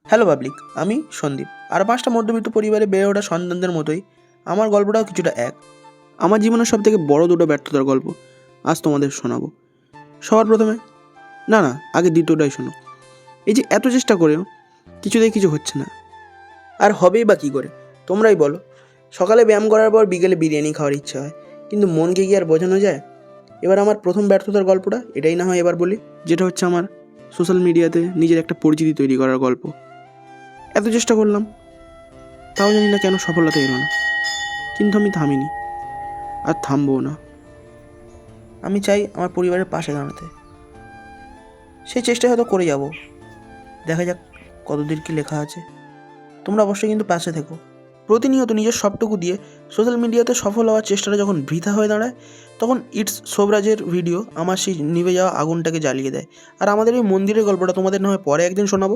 Hello public, আমি সন্দীপ। আর 5টা মধ্যবিত্ত পরিবারে বেড়ে ওঠা সন্তানদের মতোই আমার গল্পটাও কিছুটা এক। আমার জীবনের সবথেকে বড় দুটো ব্যর্থতার গল্প আজ তোমাদের শোনাবো। সবার প্রথমে আগে দ্বিতীয়টাই শোনো। এই যে এত চেষ্টা করেও কিছুতেই কিছু হচ্ছে না, আর হবেই বা কী করে তোমরাই বলো। সকালে ব্যায়াম করার পর বিকেলে বিরিয়ানি খাওয়ার ইচ্ছা হয়, কিন্তু মনকে কি আর বোঝানো যায়? এবার আমার প্রথম ব্যর্থতার গল্পটা এটাই না হয় এবার বলি, যেটা হচ্ছে আমার সোশ্যাল মিডিয়াতে নিজের একটা পরিচিতি তৈরি করার গল্প। এত চেষ্টা করলাম, তাও জানি না কেন সফলতা এলো না, কিন্তু আমি থামিনি, আর থামবও না। আমি চাই আমার পরিবারের পাশে দাঁড়াতে। সেই চেষ্টা হয়তো করে যাব, দেখা যাক কতদূর কি লেখা আছে। তোমরা অবশ্যই কিন্তু পাশে থেকো। প্রতিনিয়ত নিজের সবটুকু দিয়ে সোশ্যাল মিডিয়াতে সফল হওয়ার চেষ্টাটা যখন বৃথা হয়ে দাঁড়ায়, তখন ইটস শোভরাজের ভিডিও আমার সেই নিভে যাওয়া আগুনটাকে জ্বালিয়ে দেয়। আর আমাদের এই মন্দিরের গল্পটা তোমাদের না হয় পরে একদিন শোনাবো।